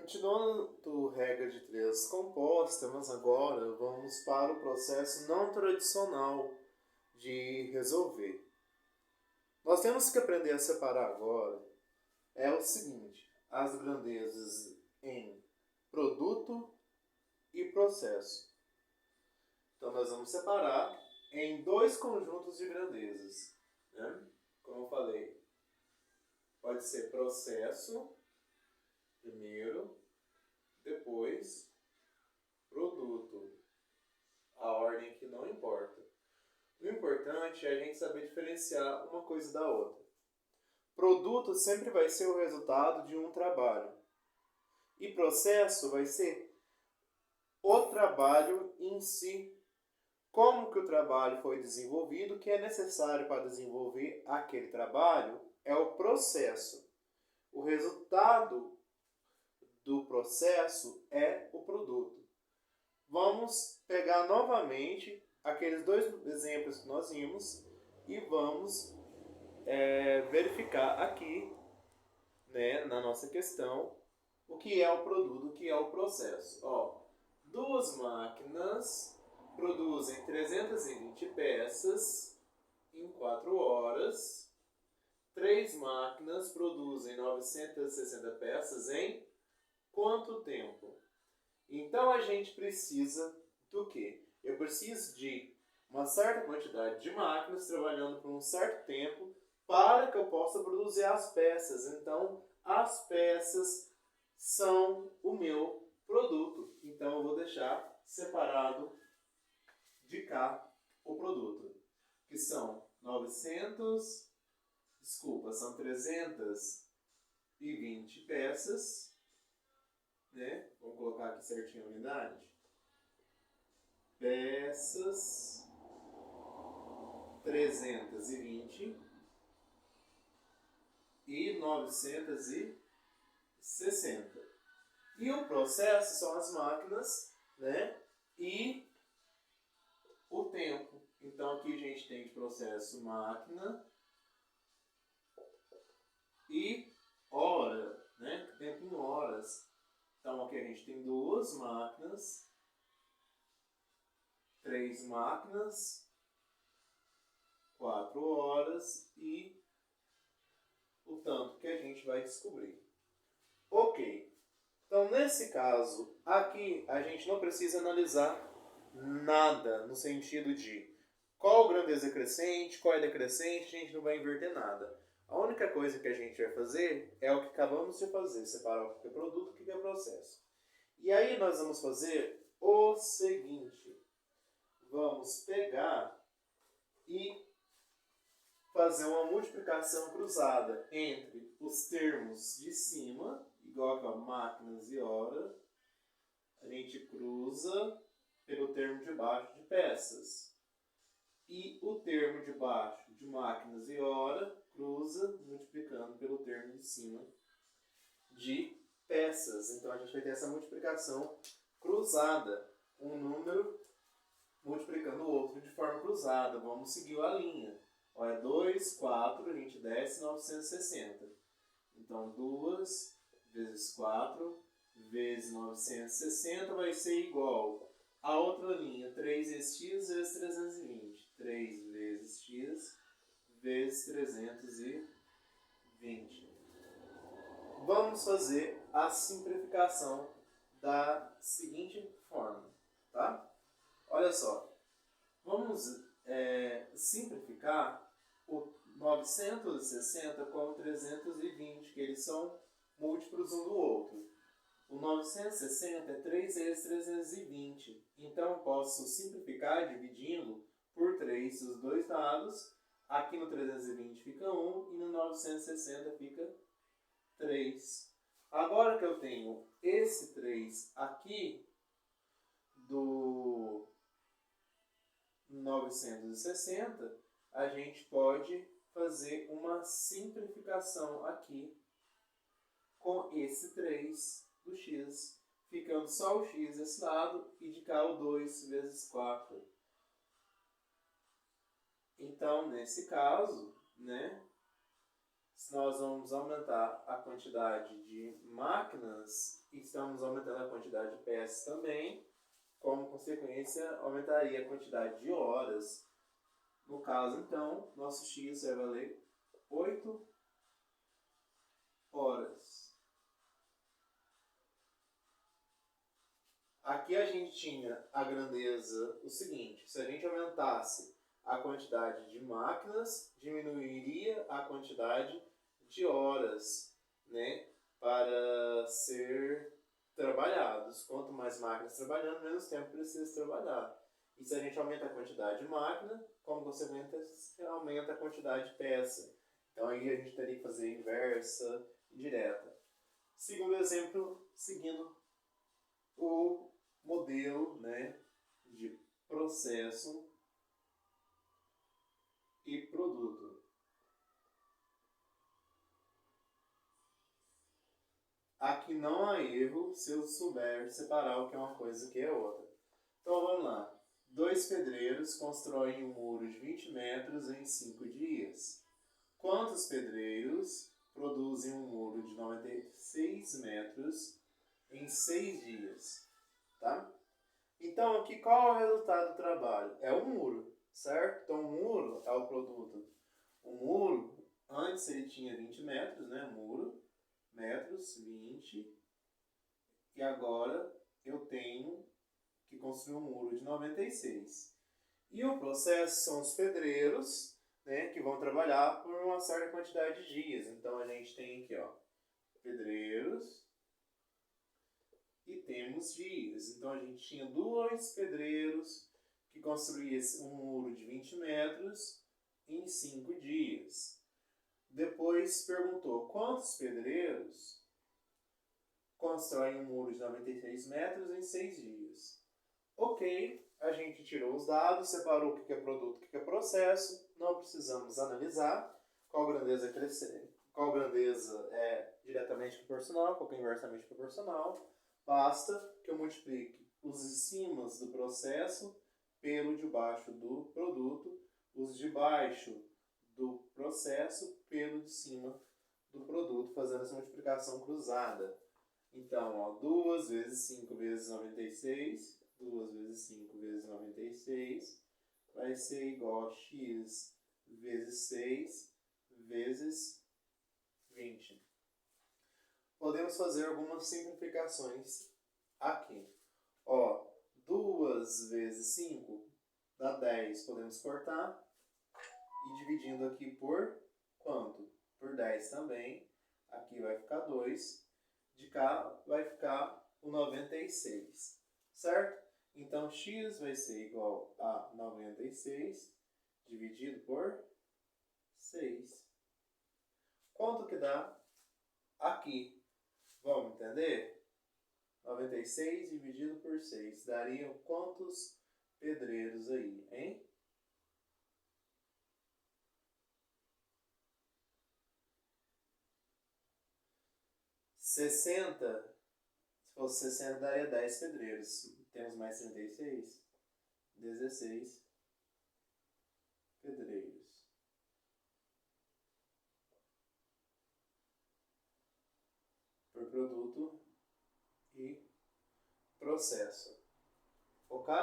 Continuando regra de três composta, mas agora vamos para o processo não tradicional de resolver. Nós temos que aprender a separar agora é o seguinte, as grandezas em produto e processo. Então nós vamos separar em dois conjuntos de grandezas, né? Como eu falei, pode ser processo primeiro, depois produto. A ordem aqui não importa. O importante é a gente saber diferenciar uma coisa da outra. Produto sempre vai ser o resultado de um trabalho. E processo vai ser o trabalho em si. Como que o trabalho foi desenvolvido, o que é necessário para desenvolver aquele trabalho é o processo. O resultado do processo é o produto. Vamos pegar novamente aqueles dois exemplos que nós vimos e vamos verificar aqui, né, na nossa questão o que é o produto, o que é o processo. Duas máquinas produzem 320 peças em 4 horas. 3 máquinas produzem 960 peças em quanto tempo? Então a gente precisa do quê? Eu preciso de uma certa quantidade de máquinas trabalhando por um certo tempo para que eu possa produzir as peças. Então as peças são o meu produto. Então eu vou deixar separado de cá o produto, que são 320 peças, né? Vamos colocar aqui certinho a unidade. Peças 320 e 960. E o processo são as máquinas, né? E o tempo. Então aqui a gente tem de processo máquina e hora, né? Tempo em horas. Então aqui a gente tem 2 máquinas, 3 máquinas, 4 horas e o tanto que a gente vai descobrir. Ok. Então nesse caso, aqui a gente não precisa analisar nada no sentido de qual grandeza é crescente, qual é decrescente, a gente não vai inverter nada. A única coisa que a gente vai fazer é o que acabamos de fazer, separar o que é produto e o que é processo. E aí nós vamos fazer o seguinte, vamos pegar e fazer uma multiplicação cruzada entre os termos de cima, igual a máquinas e hora, a gente cruza pelo termo de baixo de peças. E o termo de baixo de máquinas e hora cruza multiplicando pelo termo de cima de peças. Então a gente vai ter essa multiplicação cruzada. Um número multiplicando o outro de forma cruzada. Vamos seguir a linha. Olha, 2, 4, a gente desce 960. Então 2 vezes 4 vezes 960 vai ser igual a outra linha, 3 vezes x vezes 320. 3 vezes x vezes 320. Vamos fazer a simplificação da seguinte forma, tá? Olha só, vamos simplificar o 960 com o 320, que eles são múltiplos um do outro. O 960 é 3 vezes 320, então eu posso simplificar dividindo por 3 os dois lados. Aqui no 320 fica 1 e no 960 fica 3. Agora que eu tenho esse 3 aqui do 960, a gente pode fazer uma simplificação aqui com esse 3 do x, ficando só o x desse lado e de cá o 2 vezes 4. Então, nesse caso, né, nós vamos aumentar a quantidade de máquinas estamos aumentando a quantidade de peças também. Como consequência, aumentaria a quantidade de horas. No caso, então, nosso x vai valer 8 horas. Aqui a gente tinha a grandeza, o seguinte: se a gente aumentasse a quantidade de máquinas, diminuiria a quantidade de horas, né, para ser trabalhados. Quanto mais máquinas trabalhando, menos tempo precisa trabalhar. E se a gente aumenta a quantidade de máquina, como consequência, aumenta a quantidade de peça. Então aí a gente teria que fazer inversa e direta. Segundo exemplo, seguindo o modelo, né, de processo e produto. Aqui não há erro se eu souber separar o que é uma coisa e o que é outra. Então vamos lá. 2 pedreiros constroem um muro de 20 metros em 5 dias. Quantos pedreiros produzem um muro de 96 metros em 6 dias? Tá? Então aqui qual é o resultado do trabalho? É um muro, certo? Então o muro é o produto. O muro, antes ele tinha 20 metros, né? Muro, metros, 20. E agora eu tenho que construir um muro de 96. E o processo são os pedreiros, né, que vão trabalhar por uma certa quantidade de dias. Então a gente tem aqui, ó, pedreiros e temos dias. Então a gente tinha 2 pedreiros que construíam um muro de 20 metros em 5 dias. Depois perguntou quantos pedreiros constroem um muro de 96 metros em 6 dias. Ok, a gente tirou os dados, separou o que é produto e o que é processo. Não precisamos analisar qual grandeza é diretamente proporcional, qual é inversamente proporcional. Basta que eu multiplique os de cima do processo pelo de baixo do produto, os de baixo do processo pelo de cima do produto, fazendo essa multiplicação cruzada. Então, ó, 2 vezes 5 vezes 96, 2 vezes 5 vezes 96, vai ser igual a x vezes 6 vezes 20. Podemos fazer algumas simplificações aqui. Ó, 2 vezes 5 dá 10, podemos cortar. E dividindo aqui por quanto? Por 10 também. Aqui vai ficar 2. De cá vai ficar o 96, certo? Então, x vai ser igual a 96 dividido por 6. Quanto que dá aqui? Vamos entender? 96 dividido por 6. Daria quantos pedreiros aí, hein? 60, se fosse 60 daria 10 pedreiros. Temos mais 36, 16 pedreiros. Por produto e processo. Ok?